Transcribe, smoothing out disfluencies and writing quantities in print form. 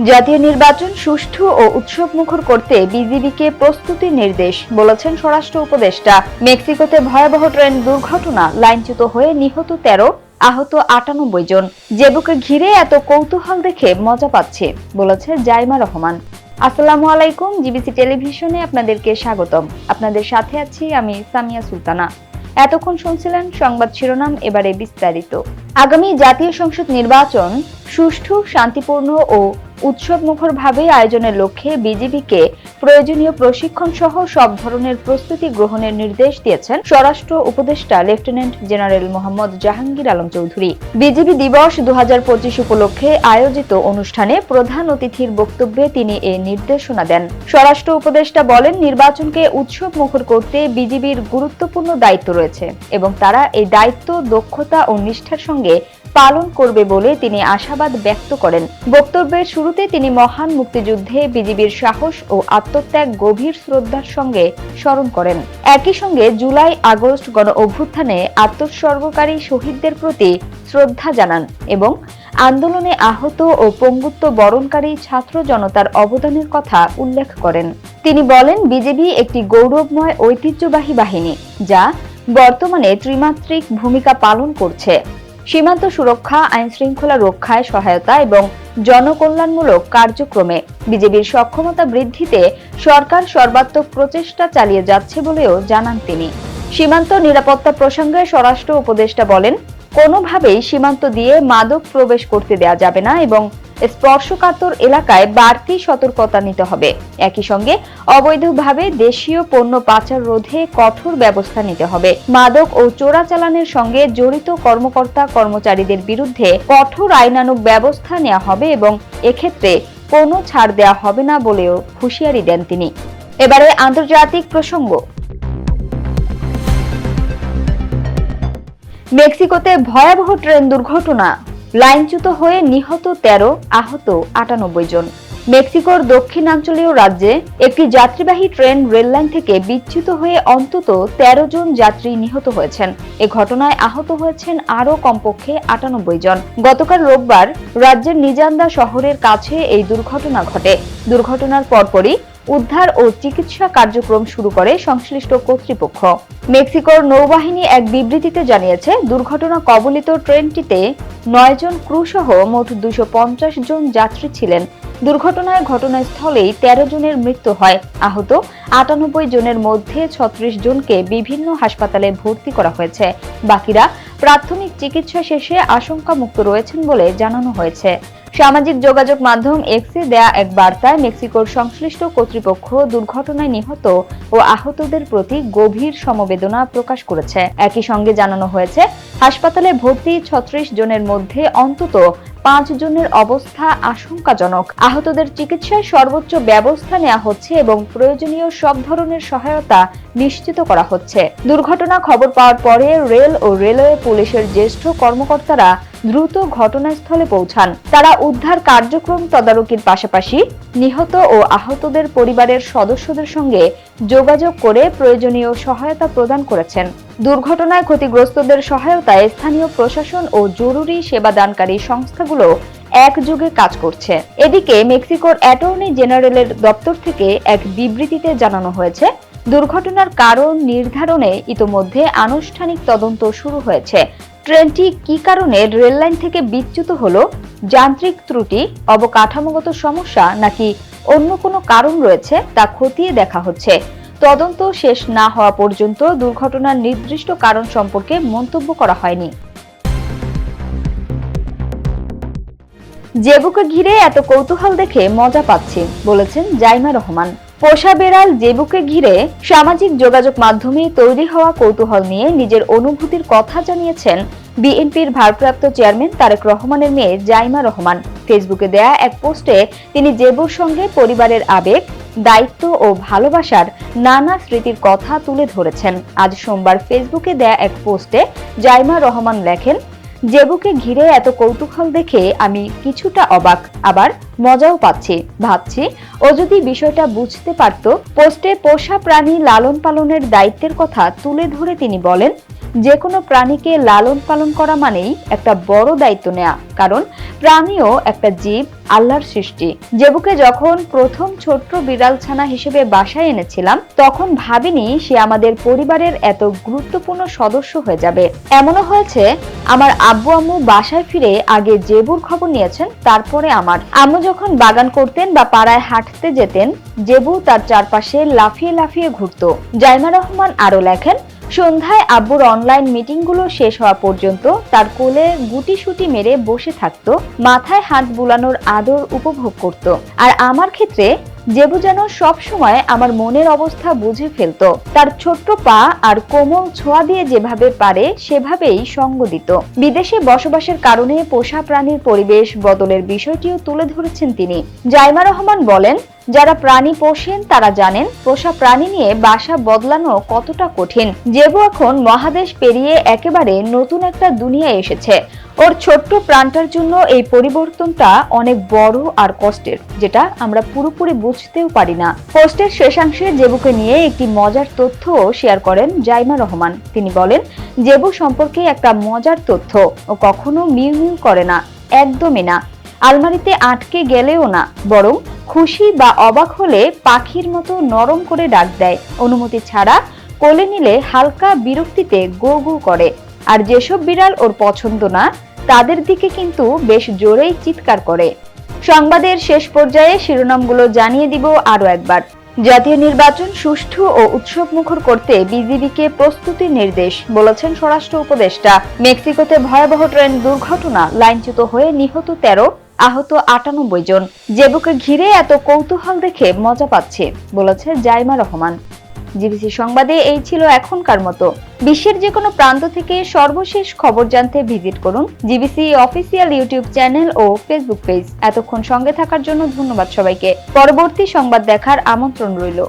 জাতীয় নির্বাচন সুষ্ঠু ও উৎসবমুখর করতে বিজিবিকে প্রস্তুতির নির্দেশ, বলেছেন স্বরাষ্ট্র উপদেষ্টা। মেক্সিকোতে ভয়াবহ ট্রেন দুর্ঘটনা, লাইনচ্যুত হয়ে নিহত ১৩, আহত ৯৮ জন। জেবুকে ঘিরে এত কৌতূহল দেখে মজা পাচ্ছে, বলেছে জাইমা রহমান। আসসালামু আলাইকুম, জিবিসি টেলিভিশনে আপনাদেরকে স্বাগতম। আপনাদের সাথে আছি আমি সামিয়া সুলতানা। এতক্ষণ শুনছিলেন সংবাদ শিরোনাম, এবারে বিস্তারিত। আগামী জাতীয় সংসদ নির্বাচন সুষ্ঠু, শান্তিপূর্ণ ও উৎসবমুখরভাবে আয়োজনের লক্ষ্যে বিজিবিকে প্রয়োজনীয় প্রশিক্ষণ সহ সব ধরনের প্রস্তুতি গ্রহণের নির্দেশ দিয়েছেন স্বরাষ্ট্র উপদেষ্টা lieutenant general Mohammad Jahangir Alam Chowdhury. BGB দিবস ২০২৫ উপলক্ষে আয়োজিত অনুষ্ঠানে প্রধান অতিথির বক্তব্যে তিনি এ নির্দেশনা দেন। স্বরাষ্ট্র উপদেষ্টা বলেন, নির্বাচনকে উৎসবমুখর করতে বিজিবির গুরুত্বপূর্ণ দায়িত্ব রয়েছে এবং তারা এই দায়িত্ব দক্ষতা ও নিষ্ঠার সঙ্গে পালন করবে বলে তিনি আশাবাদ ব্যক্ত করেন। বক্তব্যের শুরুতে তিনি মহান মুক্তিযুদ্ধে বিজিবির সাহস ও আত্মত্যাগ গভীর শ্রদ্ধার সঙ্গে স্মরণ করেন। একই সঙ্গে জুলাই আগস্ট গণ অভ্যুত্থানে আত্মোৎসর্গকারী শহীদদের প্রতি শ্রদ্ধা জানান এবং আন্দোলনে আহত ও পঙ্গুত্ব বরণকারী ছাত্র জনতার অবদানের কথা উল্লেখ করেন। তিনি বলেন, বিজিবি একটি গৌরবময় ঐতিহ্যবাহী বাহিনী যা বর্তমানে ত্রিমাত্রিক ভূমিকা পালন করছে। সীমান্ত সুরক্ষা, আইন শৃঙ্খলা রক্ষায় সহায়তা এবং জনকল্যাণমূলক কার্যক্রমে বিজেপির সক্ষমতা বৃদ্ধিতে সরকার সর্বাত্মক প্রচেষ্টা চালিয়ে যাচ্ছে বলেও জানান তিনি। সীমান্ত নিরাপত্তা প্রসঙ্গে স্বরাষ্ট্র উপদেষ্টা বলেন, কোনোভাবেই সীমান্ত দিয়ে মাদক প্রবেশ করতে দেওয়া যাবে না এবং স্পর্শকাতর এলাকায় বাড়তি সতর্কতা নিতে হবে। একই সঙ্গে অবৈধভাবে দেশীয় পণ্য পাচার রোধে কঠোর ব্যবস্থা নিতে হবে। মাদক ও চোরাচালানের সঙ্গে জড়িত কর্মকর্তা কর্মচারীদের বিরুদ্ধে কঠোর আইনানুগ ব্যবস্থা নেওয়া হবে এবং এক্ষেত্রে কোনো ছাড় দেওয়া হবে না বলেও হুঁশিয়ারি দেন তিনি। এবারে আন্তর্জাতিক প্রসঙ্গ। মেক্সিকোতে ভয়াবহ ট্রেন দুর্ঘটনা, লাইনচ্যুত হয়ে নিহত ১৩, আহত ৯৮ জন। মেক্সিকোর দক্ষিণাঞ্চলীয় রাজ্যে একটি যাত্রীবাহী ট্রেন রেললাইন থেকে বিচ্যুত হয়ে অন্তত ১৩ জন যাত্রী নিহত হয়েছেন। এ ঘটনায় আহত হয়েছেন আরও কমপক্ষে ৯৮ জন। গতকাল রোববার রাজ্যের নিজান্দা শহরের কাছে এই দুর্ঘটনা ঘটে। দুর্ঘটনার পরপরই উদ্ধার ও চিকিৎসা কার্যক্রম শুরু করে সংশ্লিষ্ট কর্তৃপক্ষ। মেক্সিকোর নৌবাহিনী এক বিবৃতিতে জানিয়েছে, দুর্ঘটনা কবলিত ট্রেনটিতে ৯ জন ক্রু সহ মোট ২৫০ জন যাত্রী ছিলেন। দুর্ঘটনায় ঘটনাস্থলেই ১৩ জনের মৃত্যু হয়। আহত ৯৮ জনের মধ্যে ৩৬ জনকে বিভিন্ন হাসপাতালে ভর্তি করা হয়েছে। বাকিরা প্রাথমিক চিকিৎসা শেষে আশঙ্কামুক্ত রয়েছেন বলে জানানো হয়েছে। সামাজিক যোগাযোগ মাধ্যম এক্সে দেয়া এক বার্তায় মেক্সিকোর সংশ্লিষ্ট কর্তৃপক্ষ দুর্ঘটনায় নিহত ও আহতদের প্রতি গভীর সমবেদনা প্রকাশ করেছে। একই সঙ্গে জানানো হয়েছে, হাসপাতালে ভর্তি ৩৬ জনের মধ্যে অন্তত ৫ জনের অবস্থা আশঙ্কাজনক। আহতদের চিকিৎসায় সর্বোচ্চ ব্যবস্থা নেওয়া হচ্ছে এবং প্রয়োজনীয় সব ধরনের সহায়তা নিশ্চিত করা হচ্ছে। দুর্ঘটনা খবর পাওয়ার পরে রেল ও রেলওয়ে পুলিশের জ্যেষ্ঠ কর্মকর্তারা দ্রুত ঘটনাস্থলে পৌঁছান। তারা উদ্ধার কার্যক্রম তদারকির পাশাপাশি নিহত ও আহতদের পরিবারের সদস্যদের সঙ্গে যোগাযোগ করে প্রয়োজনীয় সহায়তা প্রদান করেছেন। দুর্ঘটনায় ক্ষতিগ্রস্তদের সহায়তায় স্থানীয় প্রশাসন ও জরুরি সেবাদানকারী সংস্থাগুলো একযোগে কাজ করছে। এদিকে মেক্সিকোর অ্যাটর্নি জেনারেলের দপ্তর থেকে এক বিবৃতিতে জানানো হয়েছে, দুর্ঘটনার কারণ নির্ধারণে ইতোমধ্যে আনুষ্ঠানিক তদন্ত শুরু হয়েছে। ট্রেনটি কি কারণে রেললাইন থেকে বিচ্যুত হলো, যান্ত্রিক ত্রুটি, অবকাঠামোগত সমস্যা নাকি অন্য কোনো কারণ রয়েছে তা খতিয়ে দেখা হচ্ছে। তদন্ত শেষ না হওয়া পর্যন্ত দুর্ঘটনার নির্দিষ্ট কারণ সম্পর্কে মন্তব্য করা হয়নি। জেবুকে ঘিরে এত কৌতূহল দেখে মজা পাচ্ছি, বলেছেন জাইমা রহমান। পোষা বেড়াল জেবুকে ঘিরে সামাজিক যোগাযোগ মাধ্যমে তৈরি হওয়া কৌতূহল নিয়ে নিজের অনুভূতির কথা জানিয়েছেন বিএনপির ভারপ্রাপ্ত চেয়ারম্যান তারেক রহমানের মেয়ে জাইমা রহমান। ফেসবুকে দেয়া এক পোস্টে তিনি জেবুর সঙ্গে পরিবারের আবেগ, দায়িত্ব ও ভালোবাসার নানা স্মৃতির কথা তুলে ধরেছেন। আজ সোমবার ফেসবুকে দেয়া এক পোস্টে জাইমা রহমান লেখেন, জেবুকে ঘিরে এত কৌতূহল দেখে আমি কিছুটা অবাক, আবার মজাও পাচ্ছি। ভাবছি ও যদি বিষয়টা বুঝতে পারত। পোস্টে পোষা প্রাণী লালন পালনের দায়িত্বের কথা তুলে ধরে তিনি বলেন, যে কোনো প্রাণীকে লালন পালন করা মানেই একটা বড় দায়িত্ব নেওয়া, কারণ প্রাণীও একটা জীব, আল্লাহর সৃষ্টি। জেবুকে যখন প্রথম ছোট্ট বিড়াল ছানা হিসেবে বাসায় এনেছিলাম, তখন ভাবিনি সে আমাদের পরিবারের এত গুরুত্বপূর্ণ সদস্য হয়ে যাবে। এমনও হয়েছে, আমার আব্বু আম্মু বাসায় ফিরে আগে জেবুর খবর নিয়েছেন, তারপরে আমার। আম্মু যখন বাগান করতেন বা পাড়ায় হাঁটতে যেতেন, জেবু তার চারপাশে লাফিয়ে লাফিয়ে ঘুরত। জাইমা রহমান আরো লেখেন, সন্ধ্যায় আব্বুর অনলাইন মিটিংগুলো শেষ হওয়া পর্যন্ত তার কোলে গুটিসুটি মেরে বসে থাকতো, মাথায় হাত বুলানোর আদর উপভোগ করত। আর আমার ক্ষেত্রে জেবু যেন সবসময় আমার মনের অবস্থা বুঝে ফেলতো। তার ছোট্ট পা আর কোমল ছোঁয়া দিয়ে যেভাবে পারে সেভাবেই সঙ্গ দিত। বিদেশে বসবাসের কারণে পোষা প্রাণীর পরিবেশ বদলের বিষয়টিও তুলে ধরেছেন তিনি। জাইমা রহমান বলেন, যারা প্রাণী পোষেন তারা জানেন পোষা প্রাণী নিয়ে বাসা বদলানো কতটা কঠিন। জেবু এখন মহাদেশ পেরিয়ে একেবারে নতুন একটা দুনিয়ায় এসেছে। ওর ছোট্ট প্রাণটার জন্য এই পরিবর্তনটা অনেক বড় আর কষ্টের, যেটা আমরা পুরোপুরি বুঝতেও পারি না। পোস্টের শেষাংশে জেবুকে নিয়ে একটি মজার তথ্য শেয়ার করেন জাইমা রহমান। তিনি বলেন, জেবু সম্পর্কে একটা মজার তথ্য, ও কখনো মিউ মিউ করে না, একদমই না। আলমারিতে আটকে গেলেও না, বরং খুশি বা অবাক হলে পাখির মতো নরম করে ডাক দেয়। অনুমতি ছাড়া কোলে নিলে হালকা বিরক্তিতে গো গো করে। আর যেসব বিড়াল ওর পছন্দ না, তাদের দিকে কিন্তু বেশ জোরেই চিৎকার করে। সংবাদের শেষ পর্যায়ে শিরোনামগুলো জানিয়ে দিব আরো একবার। জাতীয় নির্বাচন সুষ্ঠু ও উৎসবমুখর করতে বিজিবিকে প্রস্তুতির নির্দেশ, বলেছেন স্বরাষ্ট্র উপদেষ্টা। মেক্সিকোতে ভয়াবহ ট্রেন দুর্ঘটনা, লাইনচ্যুত হয়ে নিহত 13, আহত 98 জন। জেবুকে ঘিরে এত কৌতূহল দেখে মজা পাচ্ছে, বলেছে জাইমা রহমান। জিবিসি সংবাদে এই ছিল এখনকার মতো। বিশ্বের যে কোনো প্রান্ত থেকে সর্বশেষ খবর জানতে ভিজিট করুন জিবিসি অফিসিয়াল ইউটিউব চ্যানেল ও ফেসবুক পেজ। এতক্ষণ সঙ্গে থাকার জন্য ধন্যবাদ সবাইকে। পরবর্তী সংবাদ দেখার আমন্ত্রণ রইল।